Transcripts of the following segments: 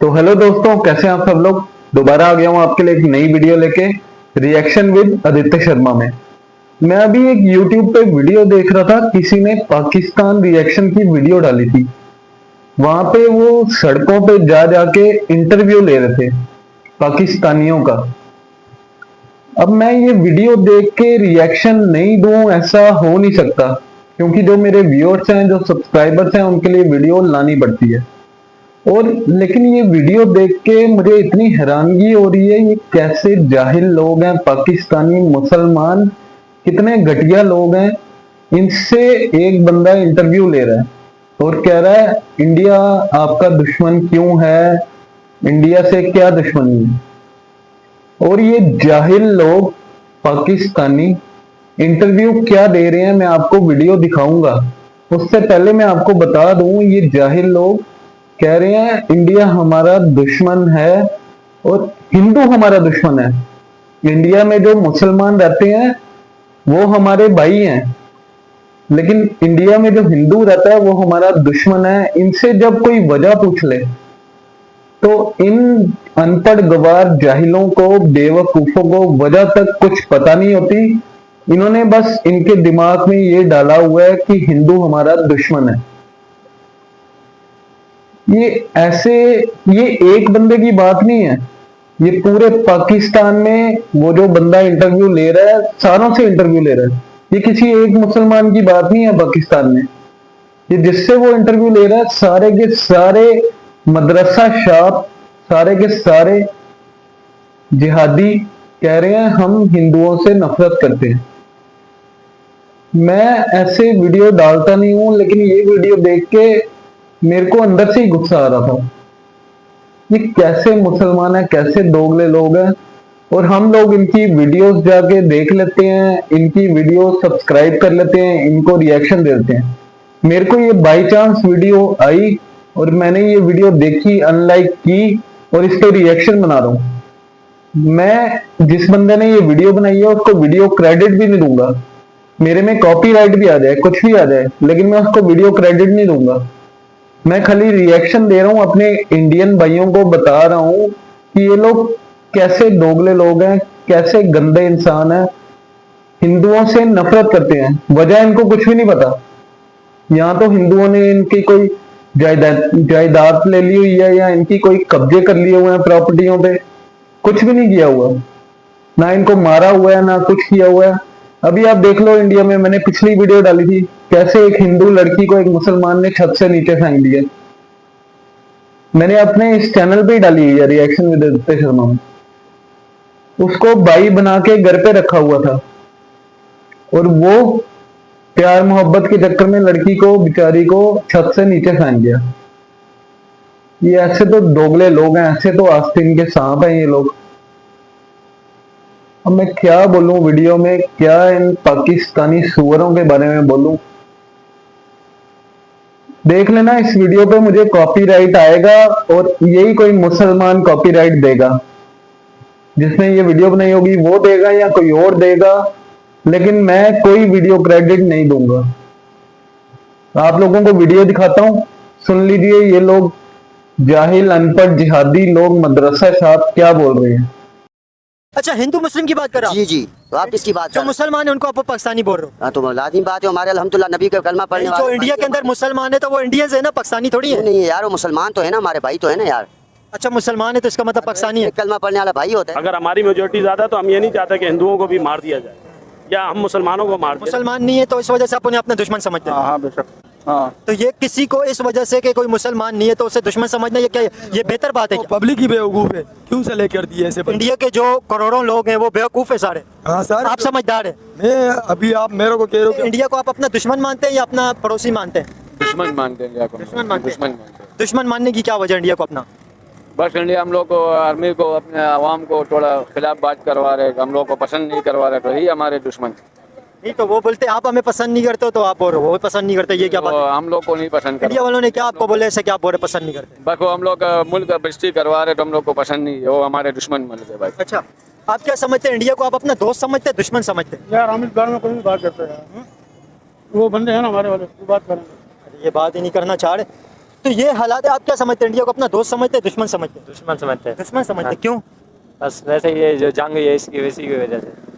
तो हेलो दोस्तों, कैसे हैं आप सब लोग। दोबारा आ गया हूं आपके लिए एक नई वीडियो लेके, रिएक्शन विद आदित्य शर्मा में। मैं अभी एक YouTube पे वीडियो देख रहा था, किसी ने पाकिस्तान रिएक्शन की वीडियो डाली थी। वहां पे वो सड़कों पे जा जाके इंटरव्यू ले रहे थे पाकिस्तानियों का। अब मैं ये वीडियो देख के रिएक्शन नहीं दूं, ऐसा हो नहीं सकता, क्योंकि जो मेरे व्यूअर्स हैं, जो सब्सक्राइबर्स हैं, उनके लिए वीडियो लानी पड़ती है। और लेकिन ये वीडियो देख के मुझे इतनी हैरानगी हो रही है, ये कैसे जाहिल लोग हैं, पाकिस्तानी मुसलमान कितने घटिया लोग हैं। इनसे एक बंदा इंटरव्यू ले रहा है और कह रहा है इंडिया आपका दुश्मन क्यों है, इंडिया से क्या दुश्मनी है। और ये जाहिल लोग पाकिस्तानी इंटरव्यू क्या दे रहे हैं, मैं आपको वीडियो दिखाऊंगा। उससे पहले मैं आपको बता दूं, ये जाहिल लोग कह रहे हैं इंडिया हमारा दुश्मन है और हिंदू हमारा दुश्मन है। इंडिया में जो मुसलमान रहते हैं वो हमारे भाई हैं, लेकिन इंडिया में जो हिंदू रहता है वो हमारा दुश्मन है। इनसे जब कोई वजह पूछ ले तो इन अनपढ़ गवार जाहिलों को, बेवकूफों को वजह तक कुछ पता नहीं होती। इन्होंने बस इनके दिमाग में ये डाला हुआ है कि हिंदू हमारा दुश्मन है। ये एक बंदे की बात नहीं है, ये पूरे पाकिस्तान में वो जो बंदा इंटरव्यू ले रहा है, सारों से इंटरव्यू ले रहा है। ये किसी एक मुसलमान की बात नहीं है पाकिस्तान में। ये जिससे वो इंटरव्यू ले रहा है, सारे के सारे मदरसा शाप, सारे के सारे जिहादी कह रहे हैं हम हिंदुओं से नफरत करते हैं। मैं ऐसे वीडियो डालता नहीं हूं, लेकिन ये वीडियो देख के मेरे को अंदर से ही गुस्सा आ रहा था। ये कैसे मुसलमान है, कैसे दोगले लोग हैं। और हम लोग इनकी वीडियोस जाके देख लेते हैं, इनकी वीडियो सब्सक्राइब कर लेते हैं, इनको रिएक्शन दे देते हैं। मेरे को ये बाई चांस वीडियो आई और मैंने ये वीडियो देखी, अनलाइक की और इस पे रिएक्शन बना रहा हूं। मैं जिस बंदे ने ये वीडियो बनाई है उसको वीडियो क्रेडिट भी नहीं दूंगा। मेरे में कॉपीराइट भी आ जाए, कुछ भी आ जाए, लेकिन मैं उसको वीडियो क्रेडिट नहीं दूंगा। मैं खाली रिएक्शन दे रहा हूं, अपने इंडियन भाइयों को बता रहा हूं कि ये लोग कैसे दोगले लोग हैं, कैसे गंदे इंसान हैं, हिंदुओं से नफरत करते हैं। वजह इनको कुछ भी नहीं पता। यहाँ तो हिंदुओं ने इनकी कोई जायदाद ले ली हुई है या इनकी कोई कब्जे कर लिए हुए हैं प्रॉपर्टियों पे, कुछ भी नहीं किया हुआ। ना इनको मारा हुआ है, ना कुछ किया हुआ है। अभी आप देख लो, इंडिया में मैंने पिछली वीडियो डाली थी, कैसे एक हिंदू लड़की को एक मुसलमान ने छत से नीचे फेंक दिया। मैंने अपने इस चैनल पे ही डाली हुई है, रिएक्शन विद आदित्य शर्मा में। उसको भाई बना के घर पे रखा हुआ था और वो प्यार मोहब्बत के चक्कर में लड़की को, बेचारी को छत से नीचे फेंक गया। ये ऐसे तो दोगले लोग हैं, ऐसे तो आस्तीन के सांप हैं ये लोग। अब मैं क्या बोलूं वीडियो में, क्या इन पाकिस्तानी सुअरों के बारे में बोलूं। देख लेना इस वीडियो पे मुझे कॉपीराइट आएगा और यही कोई मुसलमान कॉपीराइट देगा। जिसने ये वीडियो बनाई होगी वो देगा या कोई और देगा, लेकिन मैं कोई वीडियो क्रेडिट नहीं दूंगा। आप लोगों को वीडियो दिखाता हूं, सुन लीजिए ये लोग जाहिल अनपढ़ जिहादी लोग मदरसा साहब क्या बोल रहे हैं। अच्छा, हिंदू मुस्लिम की बात कर रहा हूँ। जी जी, तो आप किसकी बात कर जो रहे हैं? मुसलमान है उनको आप पाकिस्तानी बोल रहे हो। हाँ, तो लाजिम बात है, हमारे अल्हम्दुलिल्लाह नबी का कलमा पढ़ने वाले जो इंडिया के अंदर मुसलमान है तो वो इंडियंस है ना, पाकिस्तानी थोड़ी है। नहीं है यार, वो मुसलमान तो है ना, हमारे भाई तो है ना यार। अच्छा, मुसलमान है तो इसका मतलब पाकिस्तानी है। कलमा पढ़ने वाला भाई होता है। अगर हमारी मेजोरिटी ज्यादा तो हम ये नहीं चाहते कि हिंदुओं को भी मार दिया जाए या हम मुसलमानों को मार दिया। मुसलमान नहीं है तो इस वजह से आप उन्हें अपना दुश्मन समझते हैं। हाँ बेशक। हाँ, तो ये किसी को इस वजह से कि कोई मुसलमान नहीं है तो उसे दुश्मन समझना, ये क्या, ये बेहतर बात है क्या? पब्लिक ही बेवकूफ है, क्यों से लेकर दिए ऐसे बंदे? इंडिया के जो करोड़ों लोग हैं वो बेवकूफ है सारे। हाँ सर, आप समझदार है। मैं अभी आप मेरे को कह रहे हो कि इंडिया को आप अपना दुश्मन मानते हैं या अपना पड़ोसी मानते हैं? दुश्मन मानते हैं इंडिया को। दुश्मन मानते हैं। दुश्मन मानते हैं। दुश्मन मानने की क्या वजह इंडिया को अपना? बस इंडिया हम लोग को, आर्मी को, अपने आवाम को थोड़ा खिलाफ बात करवा रहे, हम लोग को पसंद नहीं करवा रहे, तो ही हमारे दुश्मन। नहीं तो वो बोलते आप हमें पसंद नहीं करते हो, तो आप बोल रहे हो वो पसंद नहीं करते, ये क्या बात तो है? हम लोग को नहीं पसंद इंडिया करवा। वालों ने क्या आपको बोले ऐसे कि आप बोल रहे पसंद नहीं करते? बस वो हम लोग का मुल्क बेइज्जती करवा रहे, तो हम लोग को पसंद नहीं है, वो हमारे दुश्मन मान गए भाई। अच्छा, आप क्या समझते हैं, इंडिया को आप अपना दोस्त समझते हैं, दुश्मन समझते हैं? यार हम इस बारे में कोई भी बात करते हैं, वो बंदे हैं ना हमारे वाले, बात करेंगे। ये बात ही नहीं करना चाह रहे। तो ये हालात है, आप क्या समझते हैं? इंडिया को अपना दोस्त समझते हैं, दुश्मन समझते हैं? दुश्मन समझते हैं। दुश्मन समझते हैं, क्यों? बस वैसे ये जो जंग है इसकी वैसी की वजह से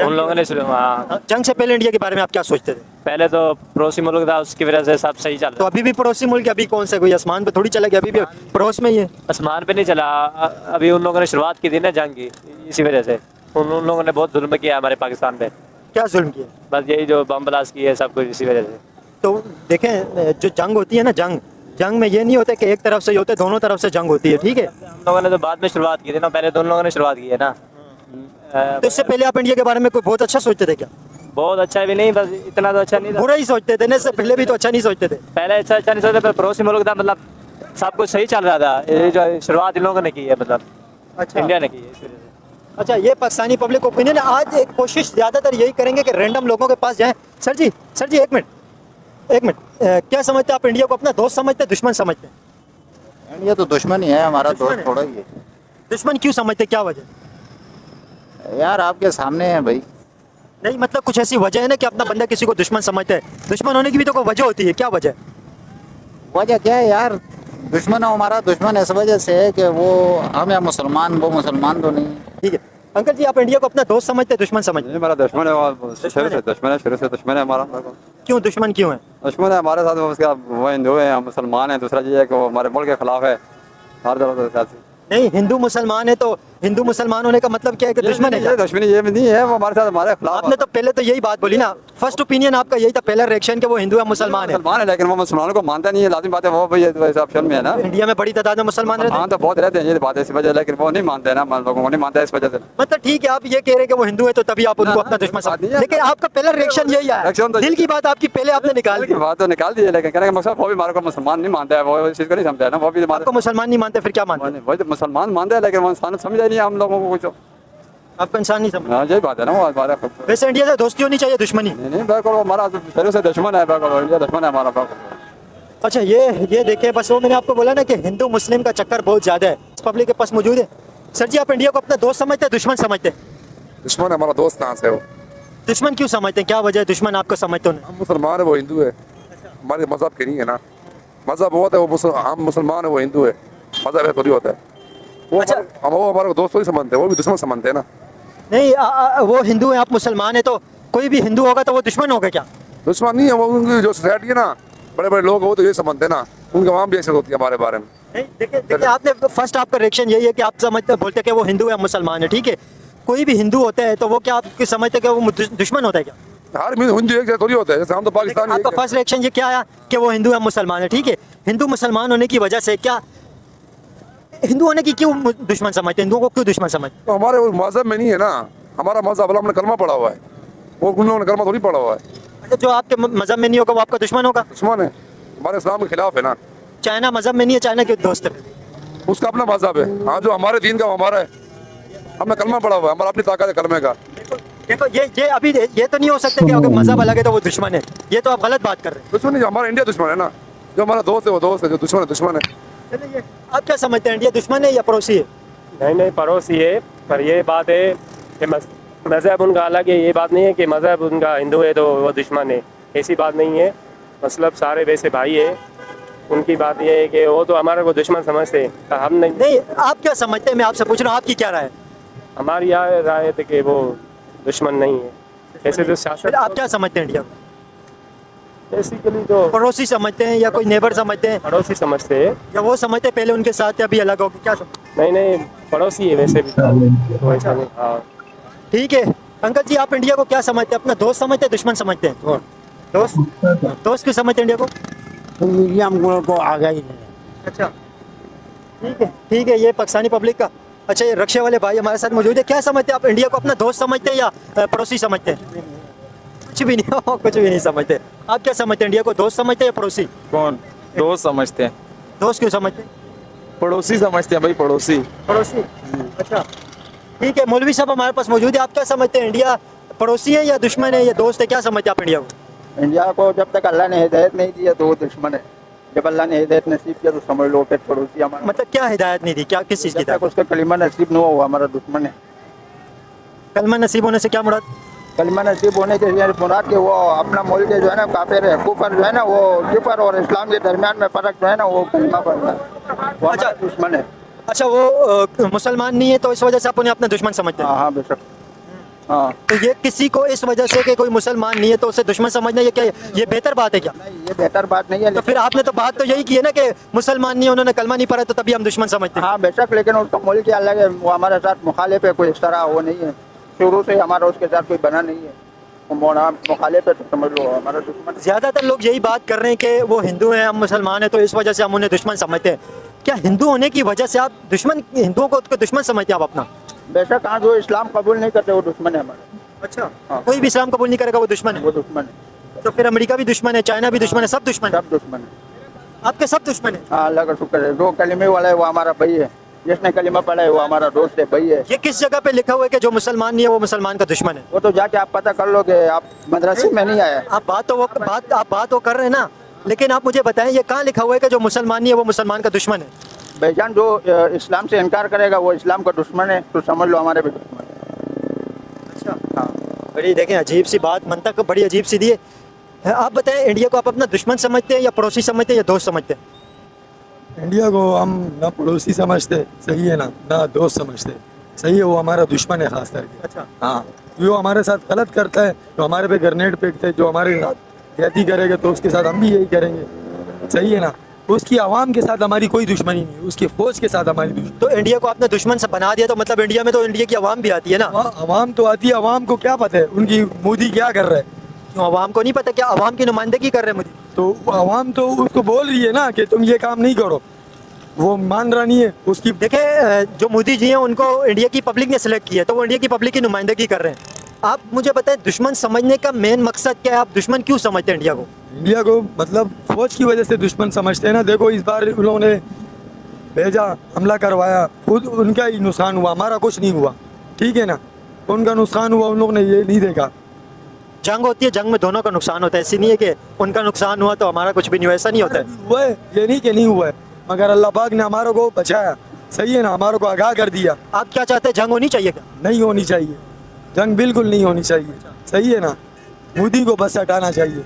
उन लोगों ने हाँ, जंग से पहले इंडिया के बारे में आप क्या सोचते थे? पहले तो पड़ोसी मुल्क था उसकी वजह से सब सही चल तो अभी भी पड़ोसी मुल्क है, अभी कौन सा कोई आसमान पे थोड़ी चला गया, अभी भी पड़ोस में ही है। आसमान पे नहीं चला। अभी उन लोगों ने शुरुआत की थी ना जंग की, इसी वजह से उन लोगों ने बहुत जुल्म किया हमारे पाकिस्तान पे। क्या जुल्म किया? बस यही जो बम ब्लास्ट किए सब कुछ इसी वजह से। तो देखें, जो जंग होती है ना, जंग में ये नहीं होता कि एक तरफ से ही होते, दोनों तरफ से जंग होती है, ठीक है? हम लोगों ने तो बाद में शुरुआत की थी ना, पहले तो उन लोगों ने शुरुआत की है ना। तो इससे पहले आप इंडिया के बारे में कोई बहुत अच्छा सोचते थे क्या? बहुत अच्छा भी नहीं, बस इतना तो अच्छा नहीं था। बुरा ही सोचते थे ना, इससे पहले भी तो अच्छा नहीं सोचते थे। पहले अच्छा नहीं सोचते, पर पड़ोसी मुल्क था, मतलब सब कुछ सही चल रहा था। ये जो शुरुआत इन लोगों ने की है, मतलब अच्छा, इंडिया ने की है इस वजह से। अच्छा, ये पाकिस्तानी पब्लिक ओपिनियन है। आज एक कोशिश ज़्यादातर यही करेंगे कि रैंडम लोगों के पास जाएं। सर जी एक मिनट, क्या समझते हैं आप? इंडिया को अपना दोस्त समझते हैं, दुश्मन समझते हैं? इंडिया तो दुश्मन ही है, हमारा दोस्त थोड़ा ही है। दुश्मन क्यों समझते हैं, क्या वजह? यार आपके सामने है भाई। नहीं, मतलब कुछ ऐसी वजह है ना कि अपना बंदा किसी को दुश्मन समझता है। दुश्मन होने की भी तो कोई वजह होती है, क्या वजह? वजह क्या है यार? दुश्मन है, हमारा दुश्मन इस वजह से है कि वो हम या मुसलमान, वो मुसलमान तो नहीं। ठीक है अंकल जी, आप इंडिया को अपना दोस्त समझते हैं, दुश्मन समझते हैं? हमारा दुश्मन है, शुरू से दुश्मन है हमारा। क्यों दुश्मन क्यों है? दुश्मन है हमारे साथ, उसका वो हिंदू है, हम मुसलमान हैं। दूसरा ये है कि वो हमारे मुल्क के खिलाफ है हर तरह से। नहीं, हिंदू मुसलमान है तो हिंदू मुसलमान होने का मतलब क्या है कि दुश्मन है क्या? दुश्मनी ये नहीं है, वो हमारे साथ हमारे खिलाफ। आपने तो पहले तो यही बात बोली ना, फर्स्ट ओपिनियन आपका यही था, पहला रिएक्शन कि वो हिंदू है, मुसलमान है। मुसलमान है, लेकिन वो मुसलमानों को मानता नहीं है। लाजिम बात है, वो भाई इस ऑप्शन में है ना। इंडिया में बड़ी तादाद में मुसलमान रहते हैं। हाँ तो बहुत रहते हैं, ये बात है इस वजह, लेकिन वो नहीं मानते ना, लोगों को नहीं मानता इस वजह से। मतलब ठीक है, आप ये कह रहे हैं कि वो हिंदू है तो तभी आप उनको अपना दुश्मन समझते हैं, लेकिन आपका पहला रिएक्शन यही है। दिल की बात आपकी पहले आपने निकाल दी। बात तो निकाल दी है, लेकिन कहने का मकसद वो भी हमारे को मुसलमान नहीं मानता है, वो इस चीज़ को नहीं समझता है ना। वो भी आपको मुसलमान नहीं मानते, फिर क्या मानते हैं? वही तो मुसलमान मानते हैं, लेकिन वो इंसान समझा नहीं हम लोगों को कुछ। आपको इंसान नहीं समझ? हाँ यही बात है ना, वो हमारा। वैसे इंडिया से दोस्ती होनी चाहिए, दुश्मनी? नहीं बिल्कुल, हमारा शुरू से दुश्मन है, बिल्कुल इंडिया दुश्मन है हमारा। अच्छा, ये देखिए, बस वो मैंने आपको बोला ना कि हिंदू मुस्लिम का चक्कर बहुत ज्यादा है, पब्लिक के पास मौजूद है। सर जी, आप इंडिया को अपना दोस्त समझते हैं, दुश्मन समझते हैं? दुश्मन है हमारा, दोस्त कहाँ से हो? दुश्मन क्यों समझते हैं, क्या वजह है दुश्मन आपको समझते हो? हम मुसलमान है, वो हिंदू है। हमारे मजहब के नहीं है ना, मजहब होता है वो हम मुसलमान है, वो हिंदू है। मजहब है थोड़ी होता है वो। अच्छा, वो हमारे दोस्त ही समझते हैं, वो भी दुश्मन समझते हैं ना। नहीं, वो हिंदू है, आप मुसलमान है, तो कोई भी हिंदू होगा तो वो दुश्मन होगा क्या? दुश्मन नहीं है वो, उनकी जो सोसाइटी है ना, बड़े बड़े लोग वो तो ये समझते हैं ना, उनकी आवाम भी ऐसे होती है हमारे बारे में। नहीं, देखिए आपने फर्स्ट आपका रिएक्शन यही है कि आप समझते बोलते कि वो हिंदू है, मुसलमान है, ठीक है। कोई भी हिंदू होता है तो वो क्या आप समझते हैं कि वो दुश्मन होता है क्या? हर हिंदू एक जैसे थोड़ी होता है, जैसे हम तो पाकिस्तानी। आपका फर्स्ट रिएक्शन ये क्या आया कि वो हिंदू है, मुसलमान है, ठीक है। हिंदू मुसलमान होने की वजह से क्या हिंदू होने की क्यों दुश्मन समझते हैं? हिंदुओं को क्यों दुश्मन समझते? तो हमारे मजहब में नहीं है ना, हमारा मजहब हमने कलमा पढ़ा हुआ है, वो उन लोगों ने कलमा थोड़ी पढ़ा हुआ है। अच्छा, जो आपके मजहब में नहीं होगा वो आपका दुश्मन होगा? दुश्मन है, हमारे इस्लाम के खिलाफ है ना। चाइना मजहब में नहीं है, चाइना के दोस्त है, उसका अपना मजहब है। हाँ, जो हमारे दीन का वो हमारा है, हमने कलमा पढ़ा हुआ है, हमारा अपनी ताकत है कलमे का। देखो ये अभी ये तो नहीं हो सकता कि अगर मजहब अलग है तो वो दुश्मन है, ये तो आप गलत बात कर रहे हैं। दुश्मन नहीं, हमारा इंडिया दुश्मन है ना। जो हमारा दोस्त है वो दोस्त है, जो दुश्मन है दुश्मन है। चलिए, आप क्या समझते हैं, इंडिया दुश्मन है या पड़ोसी है? नहीं पड़ोसी है, पर ये बात है कि मज़हब उनका अलग है। ये बात नहीं है कि मज़हब उनका हिंदू है तो वो दुश्मन है, ऐसी बात नहीं है। मतलब सारे वैसे भाई है। उनकी बात ये है कि वो तो हमारे को दुश्मन समझते हैं, हम नहीं। आप क्या समझते हैं? मैं आपसे पूछ रहा हूँ, आपकी क्या राय है? हमारी यह राय है कि वो दुश्मन नहीं है। ऐसे तो शासन। आप क्या समझते हैं इंडिया को? बेसिकली तो पड़ोसी समझते हैं या कोई नेबर समझते हैं? पड़ोसी समझते हैं, या वो समझते हैं पहले उनके साथ या अभी अलग हो गए, क्या समझते? नहीं पड़ोसी है वैसे भी तो ऐसा नहीं। हाँ ठीक है अंकल जी, आप इंडिया को क्या समझते हैं? अपना दोस्त समझते हैं, दुश्मन समझते हैं? दोस्त क्यों समझते हैं इंडिया को? इंडिया को आ गई। अच्छा, ठीक है, ये पाकिस्तानी पब्लिक का। अच्छा, ये रक्षा वाले भाई हमारे साथ मौजूद है। क्या समझते हैं आप, इंडिया को अपना दोस्त समझते हैं या पड़ोसी समझते हैं? कुछ भी नहीं हो, कुछ भी नहीं समझते। आप क्या समझते हैं, इंडिया को दोस्त समझते हैं या पड़ोसी? कौन दोस्त समझते हैं? दोस्त क्यों समझते हैं? पड़ोसी समझते हैं भाई, पड़ोसी। अच्छा, ठीक है, मौलवी साहब हमारे पास मौजूद है। आप क्या समझते हैं, इंडिया पड़ोसी है या दुश्मन है या दोस्त है? क्या समझते हैं आप इंडिया को? इंडिया को जब तक अल्लाह ने हिदायत नहीं दी है तो वो दुश्मन है, जब अल्लाह ने हिदायत नसीब किया तो समझ लो फिर पड़ोसी हमारा। मतलब क्या हिदायत नहीं दी, क्या किस चीज़ की? उसका कलिमा नसीब न हुआ हमारा दुश्मन है। कलमा नसीब होने से क्या मुराद? कलमा नसीब होने के लिए मुराद के वो अपना मुल्क के जो है ना काफिर है, कुफर जो है ना वो कुफर और इस्लाम के दरमियान में फ़र्क जो है ना वो कलमा पड़ता है, वो हमारा दुश्मन है। अच्छा, वो मुसलमान नहीं है तो इस वजह से आप उन्हें अपना दुश्मन समझते हैं? हाँ बेशक। हाँ, तो ये किसी को इस वजह से कि कोई मुसलमान नहीं है तो उसे दुश्मन समझना, ये क्या, ये बेहतर बात है क्या? नहीं ये बेहतर बात नहीं है। तो फिर आपने तो बात तो यही की है ना कि मुसलमान नहीं है, उन्होंने कलमा नहीं पढ़ा तो तभी हम दुश्मन समझते हैं। हाँ बेशक, लेकिन उसका मुल्क ही अलग है, वो हमारे साथ मुखालिफ है, कोई इस तरह वो नहीं है, शुरू से हमारा उसके साथ कोई बना नहीं है, मुखालिफ है तो समझ लो हमारा दुश्मन। ज्यादातर लोग यही बात कर रहे हैं कि वो हिंदू हैं, हम मुसलमान हैं, तो इस वजह से हम उन्हें दुश्मन समझते हैं। क्या हिंदू होने की वजह से आप दुश्मन, हिंदुओं को दुश्मन समझते हैं आप अपना? बेशक हाँ, जो इस्लाम कबूल नहीं करते वो दुश्मन है हमारे। अच्छा, कोई भी इस्लाम कबूल नहीं करेगा वो दुश्मन है? वो दुश्मन है। तो फिर अमेरिका भी दुश्मन है, चाइना भी दुश्मन है, सब दुश्मन है? सब दुश्मन है। आपके सब दुश्मन है? हाँ, अल्लाह का शुक्र है, जो कलिमे वाला है वो हमारा भाई है, जिसने कलिमा पढ़ा है वो हमारा दोस्त है, भाई है। ये किस जगह पे लिखा हुआ है कि जो मुसलमान नहीं है वो मुसलमान का दुश्मन है? वो तो जाके आप पता कर लोगे, आप मदरसे में नहीं आए। आप बात तो कर रहे हैं ना, लेकिन आप मुझे बताएं ये कहाँ लिखा हुआ है कि जो मुसलमान नहीं है वो मुसलमान का दुश्मन है? भाईजान, जो इस्लाम से इनकार करेगा वो इस्लाम का दुश्मन है, तो समझ लो हमारे भी दुश्मन है। अच्छा, हाँ, बड़ी देखें अजीब सी बात, मंतक बड़ी अजीब सी दी है। आप बताएं, इंडिया को आप अपना दुश्मन समझते हैं या पड़ोसी समझते हैं या दोस्त समझते हैं? इंडिया को हम ना पड़ोसी समझते, सही है ना दोस्त समझते, सही है, वो हमारा दुश्मन है खास करके। अच्छा, हाँ, जो हमारे साथ गलत करता है, जो हमारे पे ग्रेनेड फेंकते है, जो हमारे साथ ज्यादती करेगा तो उसके साथ हम भी यही करेंगे, सही है ना। उसकी आवाम के साथ हमारी कोई दुश्मनी नहीं है, उसकी फौज के साथ हमारी दुश्मनी। तो इंडिया को आपने दुश्मन से बना दिया तो मतलब इंडिया में तो इंडिया की आवाम भी आती है ना? आवाम तो आती है, आवाम को क्या पता है उनकी मोदी क्या कर रहा है? क्यों आवाम को नहीं पता? क्या आवाम की नुमाइंदगी कर रहे हैं मोदी? तो आवाम तो उसको बोल रही है ना कि तुम ये काम नहीं करो, वो मान रहा नहीं है उसकी। देखे, जो मोदी जी हैं उनको इंडिया की पब्लिक ने सिलेक्ट किया है, तो वो इंडिया की पब्लिक की नुमाइंदगी कर रहे हैं। आप मुझे बताएं, दुश्मन समझने का मेन मकसद क्या है? आप दुश्मन क्यों समझते हैं इंडिया को? इंडिया को मतलब फौज की वजह से दुश्मन समझते हैं ना। देखो इस बार उन्होंने भेजा, हमला करवाया, खुद उनका ही नुकसान हुआ, हमारा कुछ नहीं हुआ, ठीक है ना। उनका नुकसान हुआ, उन लोगों ने ये नहीं देखा। जंग होती है, जंग में दोनों का नुकसान होता है, ऐसी नहीं है कि उनका नुकसान हुआ तो हमारा कुछ भी नहीं हुआ, ऐसा नहीं होता है। हुआ है, ये नहीं कि नहीं हुआ है, मगर अल्लाह पाक ने हमारे को बचाया, सही है ना, हमारे को आगाह कर दिया। आप क्या चाहते हैं, जंग होनी चाहिए क्या? नहीं होनी चाहिए, जंग बिल्कुल नहीं होनी चाहिए, सही है ना। मोदी को बस हटाना चाहिए।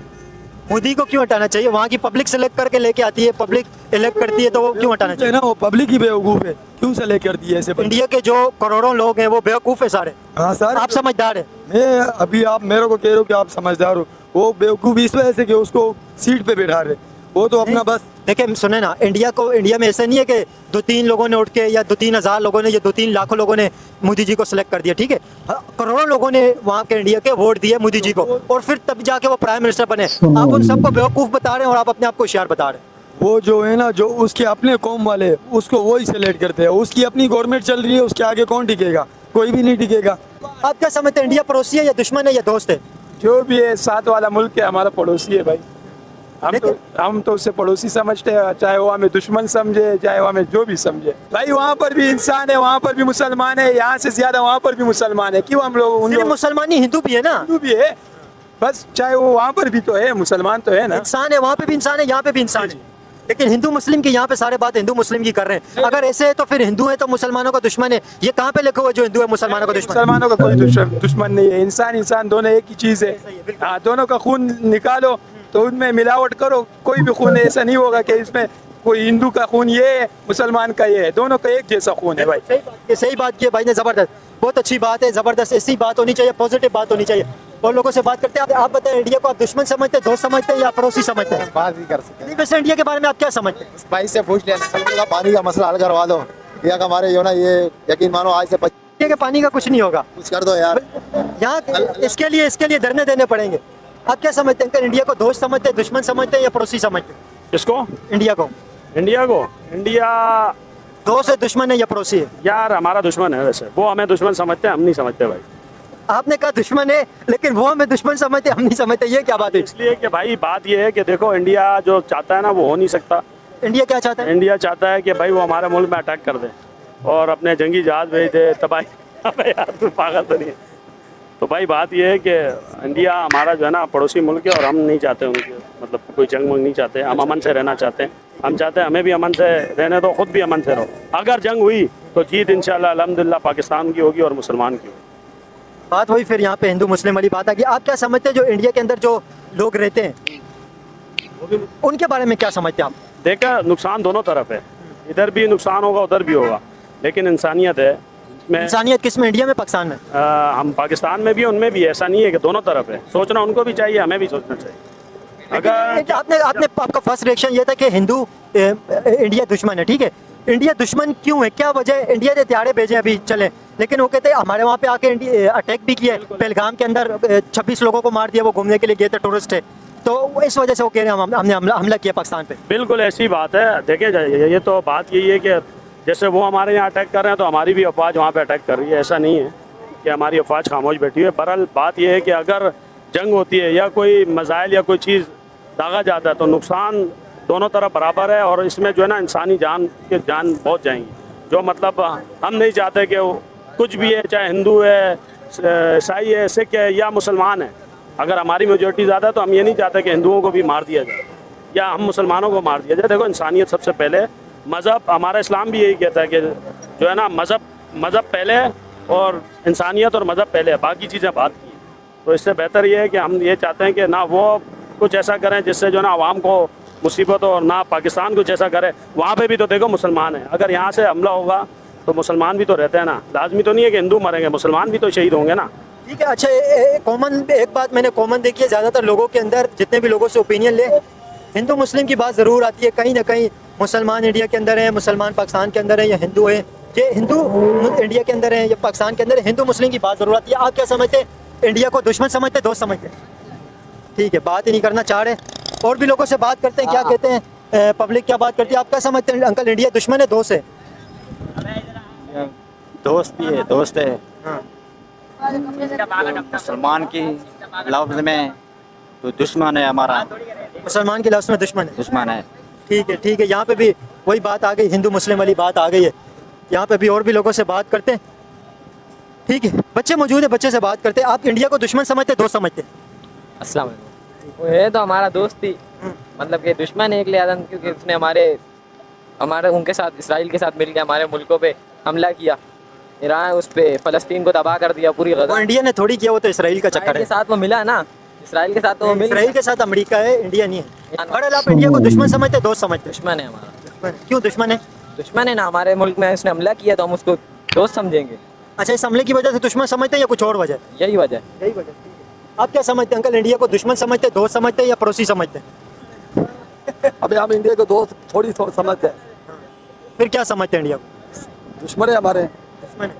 मोदी को क्यों हटाना चाहिए? वहाँ की पब्लिक सेलेक्ट करके लेके आती है, पब्लिक इलेक्ट करती है, तो वो क्यों हटाना चाहिए? ना, वो पब्लिक ही बेवकूफ़ है, क्यों सेलेक्ट करती है ऐसे? इंडिया के जो करोड़ों लोग हैं वो बेवकूफ़ है सारे। हाँ सर, आप समझदार है। मैं अभी आप मेरे को कह रहे हो कि आप समझदार हो, वो बेवकूफ़ इस वजह से कि उसको सीट पे बैठा रहे, वो तो अपना बस। देखिए सुने ना, इंडिया में ऐसा नहीं है कि 2-3 लोगों ने उठ के या 2-3 हज़ार लोगों ने या 2-3 लाखों लोगों ने मोदी जी को सिलेक्ट कर दिया, ठीक है। करोड़ों लोगों ने वहाँ के इंडिया के वोट दिए मोदी जी को, और फिर तब जाके वो प्राइम मिनिस्टर बने। आप उन सबको बेवकूफ़ बता रहे हैं और आप अपने आप को होशियार बता रहे हैं। वो जो है ना, जो उसके अपने कौम वाले उसको वही सेलेक्ट करते हैं, उसकी अपनी गवर्नमेंट चल रही है, उसके आगे कौन टिकेगा? कोई भी नहीं टिकेगा। आप क्या समझते हैं, इंडिया पड़ोसी है या दुश्मन है या दोस्त है? जो भी है, साथ वाला मुल्क है, हमारा पड़ोसी है भाई। हम तो उससे पड़ोसी समझते हैं, चाहे वो हमें दुश्मन समझे, चाहे वो हमें जो भी समझे। भाई वहाँ पर भी इंसान है, वहाँ पर भी मुसलमान है, यहाँ से ज्यादा वहाँ पर भी मुसलमान है। क्यों हम लोग मुसलमान ही, हिंदू भी है ना? हिंदू भी है, बस चाहे वो वहाँ पर भी तो है, मुसलमान तो है ना। इंसान है, वहाँ पे भी इंसान है, यहाँ पे भी इंसान है। लेकिन हिंदू मुस्लिम की यहाँ पे सारे बात हिंदू मुस्लिम की कर रहे हैं। अगर ऐसे है तो फिर हिंदू है तो मुसलमानों का दुश्मन है, ये कहाँ पे लिखा हुआ है जो हिंदू है मुसलमानों का दुश्मन? मुसलमानों का कोई दुश्मन नहीं है, इंसान दोनों एक ही चीज़ है। हाँ, दोनों का खून निकालो तो उनमें मिलावट करो, कोई भी खून ऐसा नहीं होगा कि इसमें कोई हिंदू का खून ये है, मुसलमान का ये है, दोनों का एक जैसा खून है भाई। सही बात की भाई ने, जबरदस्त, बहुत अच्छी बात है, जबरदस्त, ऐसी बात होनी चाहिए, पॉजिटिव बात होनी चाहिए। और लोगों से बात करते हैं। आप बताएं, इंडिया को आप दुश्मन समझते हैं, दोस्त समझते हैं या पड़ोसी समझते हैं? बात नहीं कर सकते। नहीं, वैसे इंडिया के बारे में आप क्या समझते हैं? भाई से पूछ लेना, पानी का मसला हल करवा दो, या हमारे जो ना ये यकीन मानो आज से इंडिया के पानी का कुछ नहीं होगा, कुछ कर दो यार। यहाँ इसके लिए धरने देने पड़ेंगे। आप क्या समझते हैं, इंडिया को दोस्त समझते हैं, दुश्मन समझते हैं या पड़ोसी समझते हैं? किसको? इंडिया को। इंडिया दोस्त है, दुश्मन है या पड़ोसी है? यार हमारा दुश्मन है, वैसे वो हमें दुश्मन समझते हैं, हम नहीं समझते भाई। आपने कहा दुश्मन है, लेकिन वो हमें दुश्मन समझते, हम नहीं समझते, ये क्या बात है? इसलिए कि भाई बात ये है कि देखो, इंडिया जो चाहता है ना वो हो नहीं सकता। इंडिया क्या चाहता है? इंडिया चाहता है कि भाई वो हमारे मुल्क में अटैक कर दे और अपने जंगी जहाज भेज दे, तबाही। अबे यार तू पागल तो नहीं है? तो भाई बात ये है कि इंडिया हमारा जो है ना पड़ोसी मुल्क है, और हम नहीं चाहते उनके मतलब कोई जंग वंग नहीं चाहते, हम अमन से रहना चाहते हैं। हम चाहते हैं हमें भी अमन से रहने दो, खुद भी अमन से रहो। अगर जंग हुई तो जीत इंशाल्लाह अल्हम्दुलिल्लाह पाकिस्तान की होगी और मुसलमान की होगी। बात वही फिर यहाँ पे हिंदू मुस्लिम वाली बात आ गई। आप क्या समझते हैं जो इंडिया के अंदर जो लोग रहते हैं उनके बारे में क्या समझते हैं आप? देखा, नुकसान दोनों तरफ है, इधर भी नुकसान होगा उधर भी होगा, लेकिन इंसानियत है इसमें। इंसानियत किस में, इंडिया में पाकिस्तान में? हम पाकिस्तान में भी उनमें भी, ऐसा नहीं है कि दोनों तरफ है। सोचना उनको भी चाहिए, हमें भी सोचना चाहिए। अगर आपने आपका फर्स्ट रिएक्शन ये था कि हिंदू इंडिया दुश्मन है, ठीक है, इंडिया दुश्मन क्यों है, क्या वजह है? इंडिया ने हथियारे भेजे अभी चले, लेकिन वो कहते हैं हमारे वहाँ पे आके अटैक भी किया, पहलगाम के अंदर 26 लोगों को मार दिया, वो घूमने के लिए गए थे, टूरिस्ट थे, तो इस वजह से वो कह रहे हैं हमने हमला किया पाकिस्तान पे। बिल्कुल ऐसी बात है। देखे जाइए, ये तो बात यही है कि जैसे वो हमारे यहाँ अटैक कर रहे हैं तो हमारी भी अफवाज वहाँ पे अटैक कर रही है। ऐसा नहीं है कि हमारी अफवाज खामोश बैठी हुई है। बहरहाल बात यह है कि अगर जंग होती है या कोई मसाइल या कोई चीज़ दागा जाता है तो नुकसान दोनों तरफ बराबर है, और इसमें जो है ना इंसानी जान बहुत जाएंगी। जो मतलब हम नहीं चाहते कि कुछ भी है, चाहे हिंदू है, ईसाई है, सिख है या मुसलमान है, अगर हमारी मेजोरिटी ज़्यादा है तो हम ये नहीं चाहते कि हिंदुओं को भी मार दिया जाए या हम मुसलमानों को मार दिया जाए। देखो, इंसानियत सबसे पहले, मज़हब, हमारा इस्लाम भी यही कहता है कि जो है ना मज़हब पहले और इंसानियत और मज़हब पहले, बाकी चीज़ें बात की। तो इससे बेहतर ये है कि हम ये चाहते हैं कि ना वो कुछ ऐसा करें जिससे जो ना आवाम को मुसीबत हो, और ना पाकिस्तान कुछ ऐसा करे। वहाँ पे भी तो देखो मुसलमान है, अगर यहाँ से हमला होगा तो मुसलमान भी तो रहते हैं ना, लाजमी तो नहीं है कि हिंदू मरेंगे, मुसलमान भी तो शहीद होंगे ना। ठीक है, अच्छा एक बात मैंने कॉमन देखी है ज़्यादातर लोगों के अंदर, जितने भी लोगों से ओपिनियन ले, हिंदू मुस्लिम की बात ज़रूर आती है, कहीं ना कहीं मुसलमान इंडिया के अंदर है, मुसलमान पाकिस्तान के अंदर है, या हिंदू है, ये हिंदू इंडिया के अंदर है या पाकिस्तान के अंदर है, हिंदू मुस्लिम की बात ज़रूर आती है। आप क्या समझते हैं, इंडिया को दुश्मन समझते, दोस्त समझते? ठीक है, बात ही नहीं करना चाह रहे, और भी लोगों से बात करते हैं, क्या कहते हैं पब्लिक क्या बात करती है? आप क्या समझते हैं अंकल, इंडिया दुश्मन है दोस्त है? दोस्त भी है, दोस्त है। मुसलमान की लफ्ज में तो दुश्मन है हमारा, मुसलमान के लफ्ज़ में दुश्मन है, दुश्मन है। ठीक है, यहाँ पे भी वही बात आ गई, हिंदू मुस्लिम वाली बात आ गई है। यहाँ पे भी और भी लोगों से बात करते हैं, ठीक है, बच्चे मौजूद है, बच्चे से बात करते हैं। आप इंडिया को दुश्मन समझते, दोस्त समझते? अस्सलाम वालेकुम। वो है तो हमारा दोस्त ही, मतलब कि दुश्मन एक लिहाजा, क्योंकि उसने हमारे उनके साथ, इसराइल के साथ मिलकर हमारे मुल्कों पे हमला किया, ईरान उस पे फ़लस्तीन को तबाह कर दिया पूरी गज़ा। वो इंडिया ने थोड़ी किया, वो तो इसराइल का चक्कर है। के साथ वो मिला ना, इसराइल के साथ तो वो मिला, इसराइल के साथ अमेरिका है, इंडिया नहीं है। बहरहाल आप इंडिया को दुश्मन समझते, दोस्त समझते? दुश्मन है हमारा। क्यों दुश्मन है? दुश्मन है ना, हमारे मुल्क में उसने हमला किया तो हम उसको दोस्त समझेंगे। अच्छा, इस हमले की वजह से दुश्मन समझते हैं या कुछ और वजह? यही वजह। यही वजह। आप क्या समझते हैं अंकल, इंडिया को दुश्मन समझते, दोस्त समझते या पड़ोसी समझते? अभी हम इंडिया को दोस्त थोड़ी समझते हैं, फिर क्या समझते हैं इंडिया को? दुश्मन है हमारे। दुश्मन है।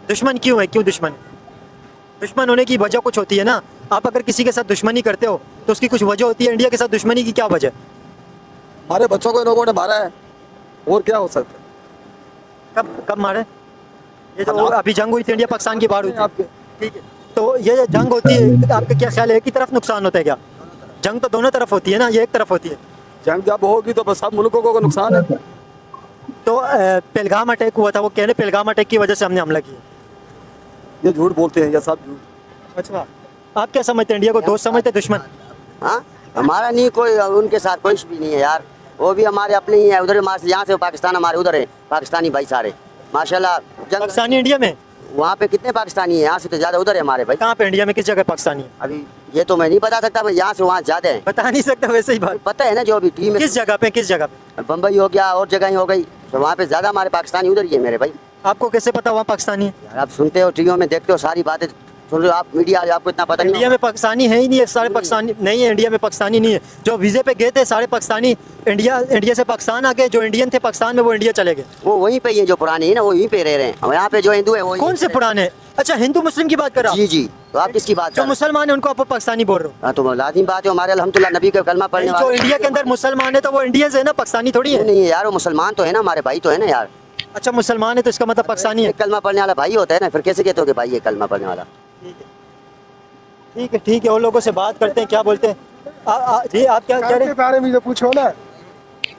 दुश्मन क्यों है, क्यों दुश्मन है? दुश्मन होने की वजह कुछ होती है ना। आप अगर किसी के साथ दुश्मनी करते हो तो उसकी कुछ वजह होती है। इंडिया के साथ दुश्मनी की क्या वजह? हमारे बच्चों को इन लोगों ने मारा है, और क्या हो सकता है? कब मारे? ये तो अभी जंग हुई थी, इंडिया पाकिस्तान की बाढ़ हुई थी, ठीक है, तो ये जंग होती है, आपका क्या ख्याल है, एक ही तरफ नुकसान होता है क्या? जंग तो दोनों तरफ होती है ना, ये एक तरफ होती है। जंग जब होगी तो बस सब मुल्कों को नुकसान है। तो पहलगाम अटैक हुआ था, वो कहने पहलगाम अटैक की वजह से हमने हमला किया, ये झूठ बोलते हैं, ये सब झूठ। अच्छा, आप क्या समझते हैं, इंडिया को दोस्त समझते, दुश्मन? हाँ, हमारा नहीं, कोई उनके साथ कोई भी नहीं है यार, वो भी हमारे अपने ही है। उधर यहाँ से पाकिस्तान हमारे उधर है, पाकिस्तानी भाई सारे माशाल्लाह। पाकिस्तानी इंडिया में वहाँ पे कितने पाकिस्तानी है, यहाँ से तो ज्यादा उधर है हमारे भाई। कहाँ पे इंडिया में, किस जगह पाकिस्तानी है? अभी ये तो मैं नहीं बता सकता, मैं यहाँ से वहाँ ज्यादा है, बता नहीं सकता, वैसे ही बात पता है ना जो अभी टीम। किस जगह पे, किस जगह पे? बम्बई हो गया और जगह हो गई, तो वहाँ पे ज्यादा हमारे पाकिस्तानी उधर ही है मेरे भाई। आपको कैसे पता वहाँ पाकिस्तानी है? आप सुनते हो, टीवियों में देखते हो, सारी बातें सुन रहे हो आप, मीडिया आपको इतना पता नहीं। इंडिया में पाकिस्तानी है ही नहीं है, सारे पाकिस्तानी नहीं है, इंडिया में पाकिस्तानी नहीं है। जो वीज़े पे गए थे सारे पाकिस्तानी, इंडिया से पाकिस्तान आ गए, जो इंडियन थे पाकिस्तान में वो इंडिया चले गए। वो वहीं पे ये जो पुराने हैं ना, वो वहीं पे रह रहे हैं। यहाँ पे जो हिंदू है वो कौन से पुराने? अच्छा, हिंदू मुस्लिम की बात कर रहा हूँ। जी जी, तो आप किसकी बात? जो मुसलमान है उनको आप पाकिस्तानी बोल रहे हो? हाँ, तो लाजिम बात है, हमारे अल्हम्दुलिल्लाह नबी का कलमा पढ़ने जो इंडिया के अंदर मुसलमान है तो वो इंडियंस है ना, पाकिस्तानी थोड़ी है। नहीं है यार, वो मुसलमान तो है ना, हमारे भाई तो है ना यार। अच्छा, मुसलमान है तो इसका मतलब पाकिस्तानी है। कलमा पढ़ने वाला भाई होता है ना, फिर कैसे कहते हो कि भाई ये कलमा पढ़ने वाला? ठीक है, और लोगों से बात करते हैं, क्या बोलते हैं? जी, आप क्या कह रहे हैं? बारे में तो पूछो ना,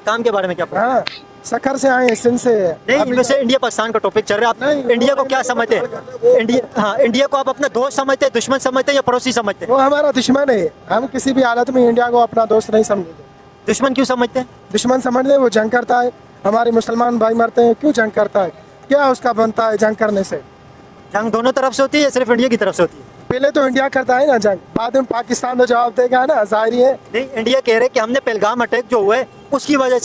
काम के बारे में क्या? हाँ, सखर से आए, सिंध से। नहीं, वैसे इंडिया पाकिस्तान का टॉपिक चल रहा है, आप इंडिया को क्या समझते हैं? इंडिया को आप अपना दोस्त समझते हैं, दुश्मन समझते हैं या पड़ोसी समझते हैं? वो हमारा दुश्मन है, हम किसी भी हालत में इंडिया को अपना दोस्त नहीं समझते। दुश्मन क्यों समझते हैं? दुश्मन समझ ले, वो जंग करता है, हमारे मुसलमान भाई मरते हैं, क्यों जंग करता है, क्या उसका बनता है जंग करने से? जंग दोनों तरफ से होती है या सिर्फ इंडिया की तरफ से होती है? पहले तो इंडिया करता है ना जंग, बाद में पाकिस्तान तो जवाब देगा ना, जाहिर है। नहीं, इंडिया कह रहे हैं कि हमने पहलगाम अटैक जो हुआ है उसकी वजह से